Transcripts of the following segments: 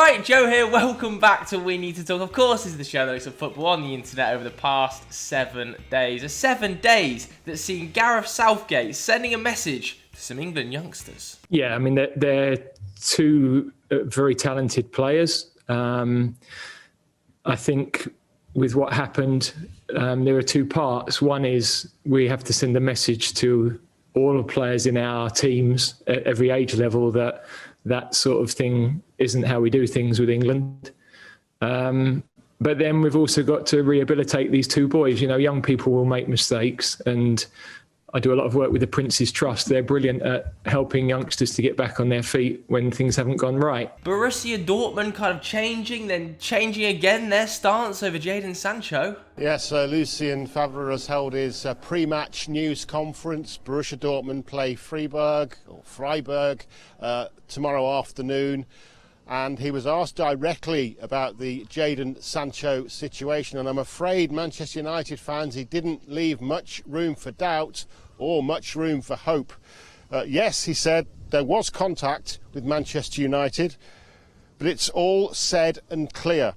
Right, Joe here. Welcome back to We Need to Talk. Of course, this is the show that looks at football on the internet over the past 7 days. 7 days that's seen Gareth Southgate sending a message to some England youngsters. Yeah, I mean, they're two very talented players. I think with what happened, there are two parts. One is we have to send a message to all the players in our teams at every age level that sort of thing isn't how we do things with England. But then we've also got to rehabilitate these two boys. You know, young people will make mistakes, and I do a lot of work with the Prince's Trust. They're brilliant at helping youngsters to get back on their feet when things haven't gone right. Borussia Dortmund kind of changing, then changing again their stance over Jadon Sancho. Yes, Lucien Favre has held his pre-match news conference. Borussia Dortmund play Freiburg tomorrow afternoon. And he was asked directly about the Jadon Sancho situation, and I'm afraid Manchester United fans, he didn't leave much room for doubt or much room for hope. Yes, he said there was contact with Manchester United, but it's all said and clear.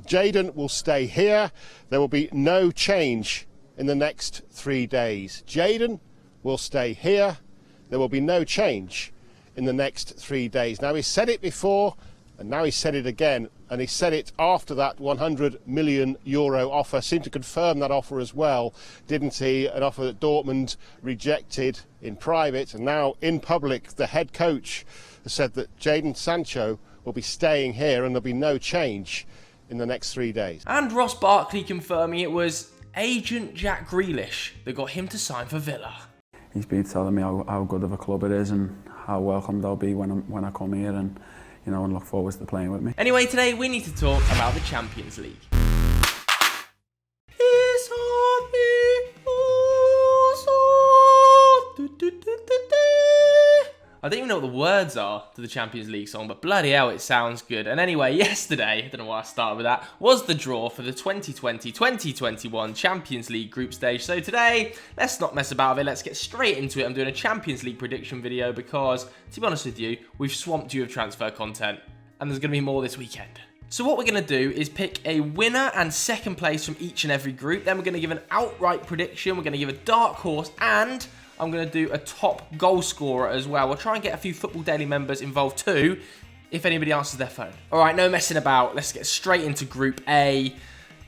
Jadon will stay here. There will be no change in the next 3 days. Jadon will stay here. There will be no change in the next 3 days. Now, he said it before, and now he said it again, and he said it after that €100 million offer. Seemed to confirm that offer as well, didn't he? An offer that Dortmund rejected in private, and now in public the head coach has said that Jadon Sancho will be staying here and there'll be no change in the next 3 days. And Ross Barkley confirming it was agent Jack Grealish that got him to sign for Villa. He's been telling me how good of a club it is and how welcomed I'll be when I come here, and and look forward to playing with me. Anyway, today we need to talk about the Champions League. I don't even know what the words are to the Champions League song, but bloody hell, it sounds good. And anyway, yesterday, I don't know why I started with that, was the draw for the 2020-2021 Champions League group stage. So today, let's not mess about with it, let's get straight into it. I'm doing a Champions League prediction video because, to be honest with you, we've swamped you with transfer content, and there's going to be more this weekend. So what we're going to do is pick a winner and second place from each and every group. Then we're going to give an outright prediction, we're going to give a dark horse, and I'm going to do a top goal scorer as well. We'll try and get a few Football Daily members involved too, if anybody answers their phone. All right, no messing about. Let's get straight into Group A.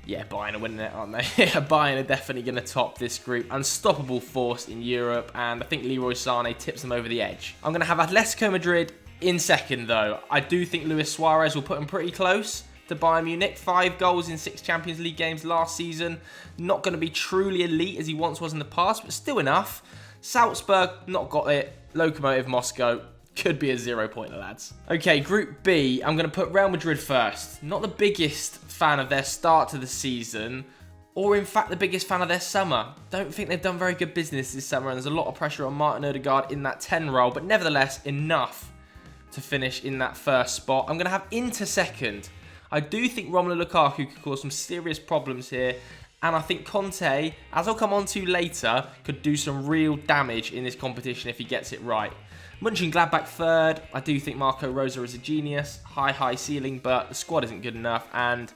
Yeah, Bayern are winning it, aren't they? Bayern are definitely going to top this group. Unstoppable force in Europe, and I think Leroy Sané tips them over the edge. I'm going to have Atletico Madrid in second, though. I do think Luis Suarez will put them pretty close to Bayern Munich. 5 goals in 6 Champions League games last season. Not going to be truly elite as he once was in the past, but still enough. Salzburg, not got it. Lokomotiv Moscow, could be a 0-pointer, lads. Okay, Group B, I'm going to put Real Madrid first. Not the biggest fan of their start to the season, or in fact the biggest fan of their summer. Don't think they've done very good business this summer, and there's a lot of pressure on Martin Odegaard in that 10 role, but nevertheless, enough to finish in that first spot. I'm going to have Inter second. I do think Romelu Lukaku could cause some serious problems here, and I think Conte, as I'll come on to later, could do some real damage in this competition if he gets it right. Mönchengladbach third. I do think Marco Rose is a genius. High ceiling, but the squad isn't good enough. And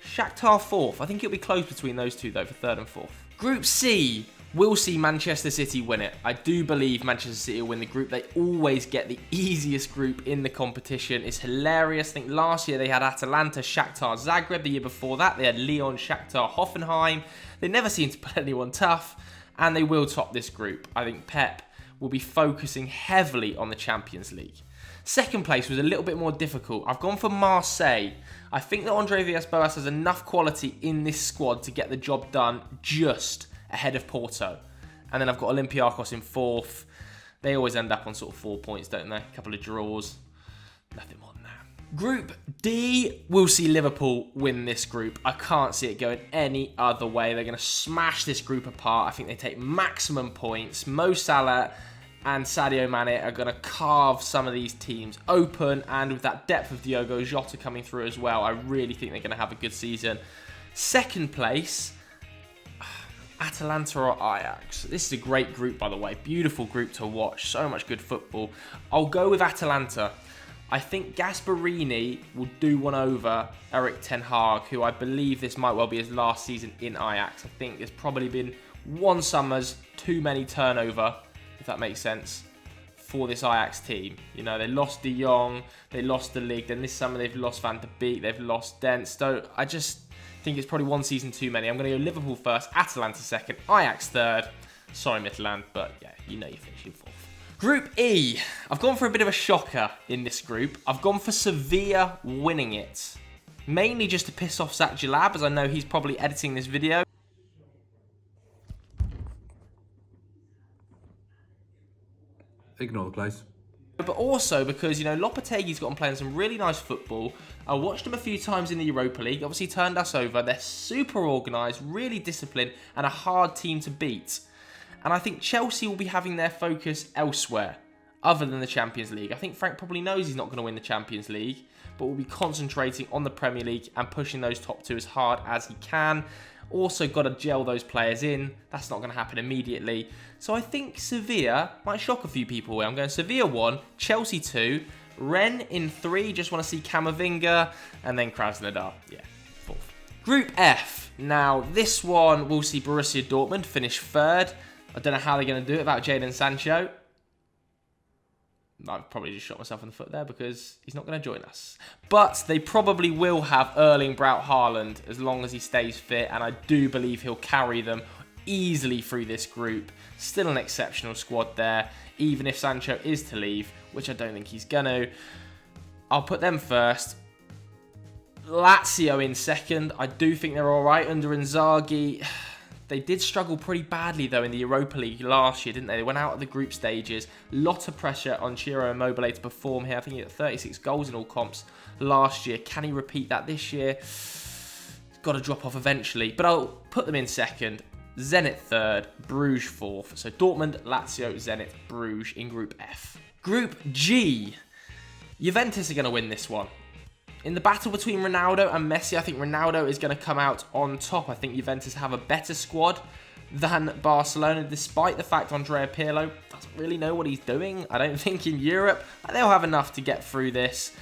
Shakhtar fourth. I think it'll be close between those two, though, for third and fourth. Group C. We'll see Manchester City win it. I do believe Manchester City will win the group. They always get the easiest group in the competition. It's hilarious. I think last year they had Atalanta, Shakhtar, Zagreb. The year before that, they had Lyon, Shakhtar, Hoffenheim. They never seem to put anyone tough, and they will top this group. I think Pep will be focusing heavily on the Champions League. Second place was a little bit more difficult. I've gone for Marseille. I think that Andre Villas-Boas has enough quality in this squad to get the job done just ahead of Porto. And then I've got Olympiacos in fourth. They always end up on sort of 4 points, don't they? A couple of draws. Nothing more than that. Group D, we'll see Liverpool win this group. I can't see it going any other way. They're going to smash this group apart. I think they take maximum points. Mo Salah and Sadio Mane are going to carve some of these teams open. And with that depth of Diogo Jota coming through as well, I really think they're going to have a good season. Second place, Atalanta or Ajax. This is a great group, by the way. Beautiful group to watch. So much good football. I'll go with Atalanta. I think Gasparini will do one over Erik ten Hag, who I believe this might well be his last season in Ajax. I think there's probably been one summer's too many turnover, if that makes sense, for this Ajax team. You know, they lost De Jong, they lost De Ligt, then this summer they've lost Van de Beek, they've lost Dent. So I just think it's probably one season too many. I'm going to go Liverpool first, Atalanta second, Ajax third. Sorry, Midtjylland, but yeah, you know you're finishing fourth. Group E. I've gone for a bit of a shocker in this group. I've gone for Sevilla winning it. Mainly just to piss off Zach Jalab, as I know he's probably editing this video. Ignore the place. But also because, you know, Lopetegui's gotten playing some really nice football. I watched him a few times in the Europa League. Obviously turned us over. They're super organised, really disciplined, and a hard team to beat. And I think Chelsea will be having their focus elsewhere, other than the Champions League. I think Frank probably knows he's not going to win the Champions League, but will be concentrating on the Premier League and pushing those top two as hard as he can. Also got to gel those players in. That's not going to happen immediately. So I think Sevilla might shock a few people here. I'm going Sevilla 1, Chelsea 2, Rennes in 3. Just want to see Camavinga, and then Krasnodar. Yeah, 4th. Group F. Now, this one will see Borussia Dortmund finish 3rd. I don't know how they're going to do it without Jadon Sancho. I've probably just shot myself in the foot there because he's not going to join us. But they probably will have Erling Braut Haaland as long as he stays fit, and I do believe he'll carry them easily through this group. Still an exceptional squad there, even if Sancho is to leave, which I don't think he's going to. I'll put them first. Lazio in 2nd. I do think they're alright under Inzaghi. They did struggle pretty badly, though, in the Europa League last year, didn't they? They went out of the group stages. Lot of pressure on Ciro Immobile to perform here. I think he had 36 goals in all comps last year. Can he repeat that this year? He's got to drop off eventually. But I'll put them in 2nd. Zenit 3rd. Bruges 4th. So Dortmund, Lazio, Zenit, Bruges in Group F. Group G. Juventus are going to win this one. In the battle between Ronaldo and Messi, I think Ronaldo is going to come out on top. I think Juventus have a better squad than Barcelona, despite the fact Andrea Pirlo doesn't really know what he's doing. I don't think in Europe they'll have enough to get through this.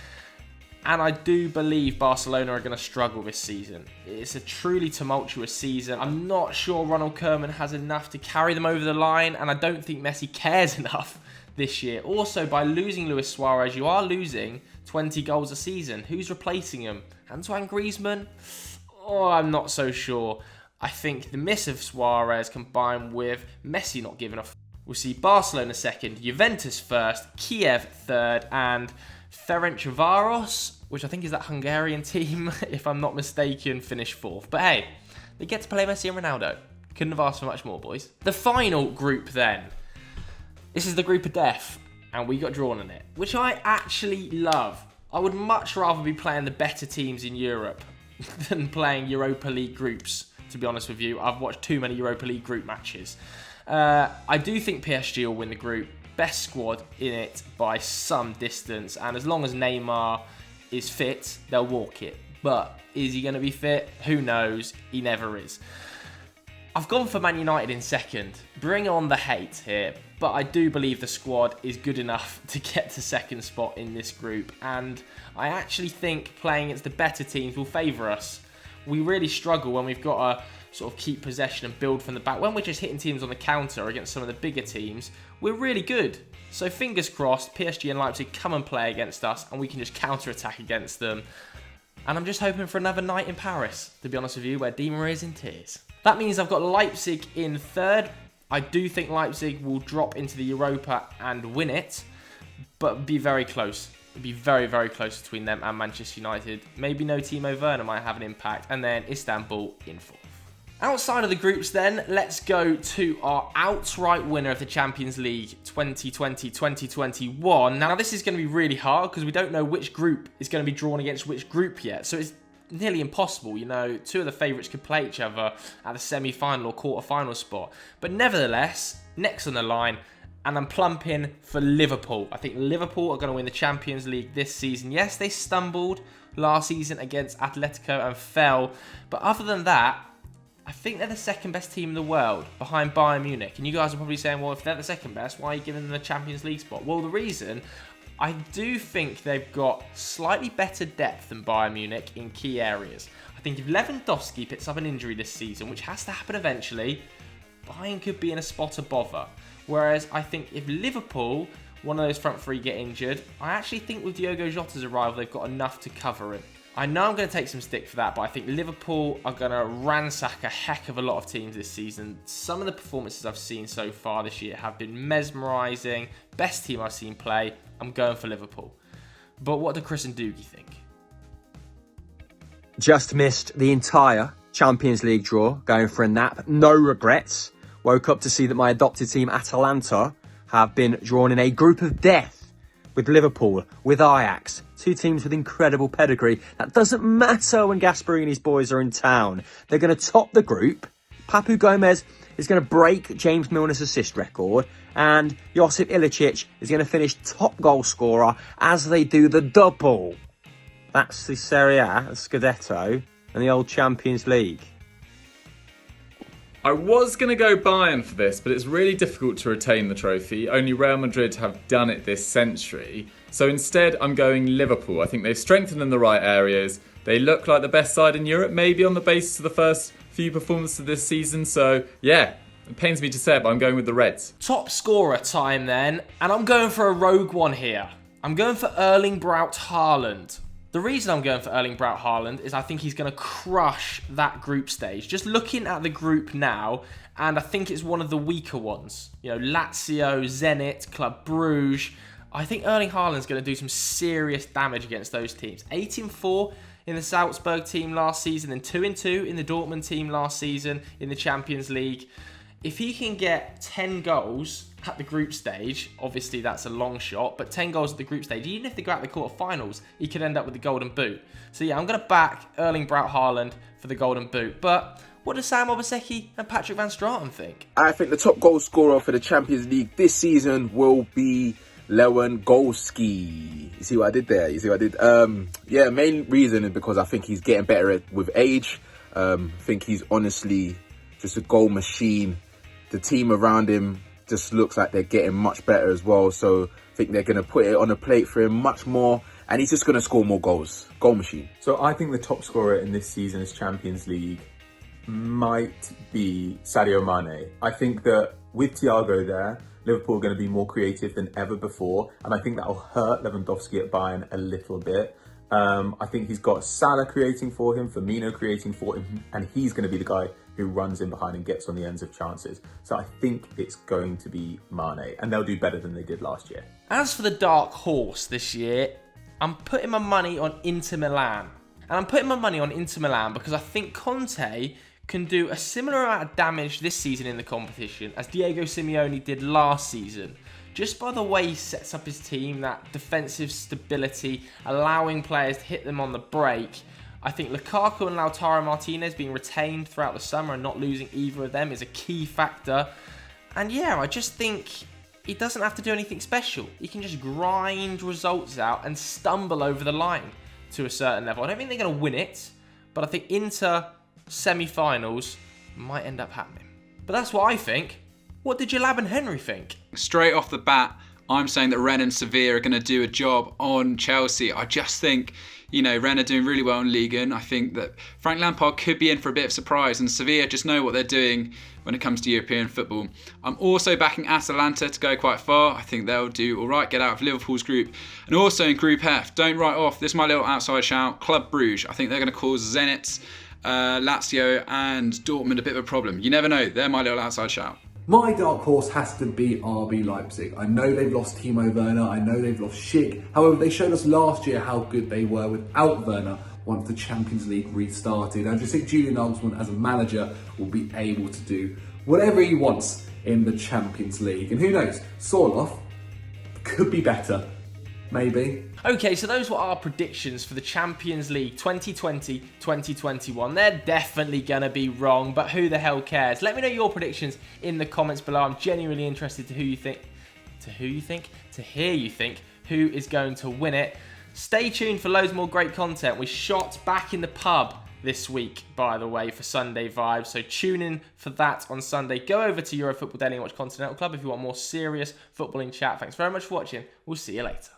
And I do believe Barcelona are going to struggle this season. It's a truly tumultuous season. I'm not sure Ronald Koeman has enough to carry them over the line, and I don't think Messi cares enough this year. Also, by losing Luis Suarez, you are losing 20 goals a season. Who's replacing him? Antoine Griezmann? Oh, I'm not so sure. I think the miss of Suarez combined with Messi not giving a we'll see Barcelona 2nd, Juventus 1st, Kiev 3rd, and Ferencvaros, which I think is that Hungarian team, if I'm not mistaken, finish 4th. But hey, they get to play Messi and Ronaldo. Couldn't have asked for much more, boys. The final group then. This is the group of death, and we got drawn in it, which I actually love. I would much rather be playing the better teams in Europe than playing Europa League groups, to be honest with you. I've watched too many Europa League group matches. I do think PSG will win the group. Best squad in it by some distance, and as long as Neymar is fit, they'll walk it. But is he going to be fit? Who knows? He never is. I've gone for Man United in 2nd. Bring on the hate here. But I do believe the squad is good enough to get to 2nd spot in this group. And I actually think playing against the better teams will favour us. We really struggle when we've got to sort of keep possession and build from the back. When we're just hitting teams on the counter against some of the bigger teams, we're really good. So fingers crossed, PSG and Leipzig come and play against us and we can just counter-attack against them. And I'm just hoping for another night in Paris, to be honest with you, where Di Maria is in tears. That means I've got Leipzig in 3rd. I do think Leipzig will drop into the Europa and win it, but be very close. It'd be very, very close between them and Manchester United. Maybe no Timo Werner might have an impact, and then Istanbul in 4th. Outside of the groups then, let's go to our outright winner of the Champions League 2020-2021. Now this is going to be really hard because we don't know which group is going to be drawn against which group yet. So it's nearly impossible. You know, two of the favourites could play each other at the semi-final or quarter-final spot. But nevertheless, next on the line, and I'm plumping for Liverpool. I think Liverpool are going to win the Champions League this season. Yes, they stumbled last season against Atletico and fell. But other than that, I think they're the 2nd best team in the world behind Bayern Munich. And you guys are probably saying, well, if they're the 2nd best, why are you giving them the Champions League spot? Well, the reason I do think they've got slightly better depth than Bayern Munich in key areas. I think if Lewandowski picks up an injury this season, which has to happen eventually, Bayern could be in a spot of bother. Whereas I think if Liverpool, one of those front three, get injured, I actually think with Diogo Jota's arrival, they've got enough to cover it. I know I'm going to take some stick for that, but I think Liverpool are going to ransack a heck of a lot of teams this season. Some of the performances I've seen so far this year have been mesmerising. Best team I've seen play. I'm going for Liverpool. But what do Chris and Doogie think? Just missed the entire Champions League draw, going for a nap. No regrets. Woke up to see that my adopted team, Atalanta, have been drawn in a group of death with Liverpool, with Ajax. Two teams with incredible pedigree. That doesn't matter when Gasparini's boys are in town. They're going to top the group. Papu Gomez is going to break James Milner's assist record. And Josip Ilicic is going to finish top goal scorer as they do the double. That's the Serie A, the Scudetto, and the old Champions League. I was going to go Bayern for this, but it's really difficult to retain the trophy. Only Real Madrid have done it this century. So instead, I'm going Liverpool. I think they've strengthened in the right areas. They look like the best side in Europe, maybe on the basis of the first few performances this season. So, yeah, it pains me to say it, but I'm going with the Reds. Top scorer time then, and I'm going for a rogue one here. I'm going for Erling Braut Haaland. The reason I'm going for Erling Braut Haaland is I think he's going to crush that group stage. Just looking at the group now, and I think it's one of the weaker ones. You know, Lazio, Zenit, Club Bruges. I think Erling Haaland's going to do some serious damage against those teams. 8-4 in the Salzburg team last season, and 2-2 in the Dortmund team last season in the Champions League. If he can get 10 goals at the group stage, obviously that's a long shot, but 10 goals at the group stage, even if they go out the quarterfinals, he could end up with the golden boot. So yeah, I'm going to back Erling Braut Haaland for the golden boot. But what does Sam Obaseki and Patrick Van Straten think? I think the top goal scorer for the Champions League this season will be Lewandowski. You see what I did there? Yeah, main reason is because I think he's getting better with age. I think he's honestly just a goal machine. The team around him just looks like they're getting much better as well. So I think they're going to put it on a plate for him much more. And he's just going to score more goals. Goal machine. So I think the top scorer in this season's Champions League might be Sadio Mane. I think that with Thiago there, Liverpool are going to be more creative than ever before. And I think that'll hurt Lewandowski at Bayern a little bit. I think he's got Salah creating for him, Firmino creating for him, and he's going to be the guy who runs in behind and gets on the ends of chances. So I think it's going to be Mane, and they'll do better than they did last year. As for the dark horse this year, I'm putting my money on Inter Milan. And I'm putting my money on Inter Milan because I think Conte can do a similar amount of damage this season in the competition as Diego Simeone did last season. Just by the way he sets up his team, that defensive stability, allowing players to hit them on the break. I think Lukaku and Lautaro Martinez being retained throughout the summer and not losing either of them is a key factor. And yeah, I just think he doesn't have to do anything special. He can just grind results out and stumble over the line to a certain level. I don't think they're going to win it, but I think Inter semi-finals might end up happening. But that's what I think. What did your lab and Henry think? Straight off the bat, I'm saying that Rennes and Sevilla are going to do a job on Chelsea. I just think, Rennes are doing really well in Ligue 1. I think that Frank Lampard could be in for a bit of surprise, and Sevilla just know what they're doing when it comes to European football. I'm also backing Atalanta to go quite far. I think they'll do all right, get out of Liverpool's group. And also in Group F, don't write off, this is my little outside shout, Club Bruges. I think they're going to cause Zenit, Lazio and Dortmund a bit of a problem. You never know, they're my little outside shout. My dark horse has to be RB Leipzig. I know they've lost Timo Werner, I know they've lost Schick. However, they showed us last year how good they were without Werner once the Champions League restarted. I just think Julian Nagelsmann as a manager will be able to do whatever he wants in the Champions League. And who knows, Sorloth could be better. Maybe. Okay, so those were our predictions for the Champions League 2020-2021. They're definitely going to be wrong, but who the hell cares? Let me know your predictions in the comments below. I'm genuinely interested to hear you think who is going to win it. Stay tuned for loads more great content. We shot back in the pub this week, by the way, for Sunday Vibes, so tune in for that on Sunday. Go over to Eurofootball Daily and watch Continental Club if you want more serious footballing chat. Thanks very much for watching. We'll see you later.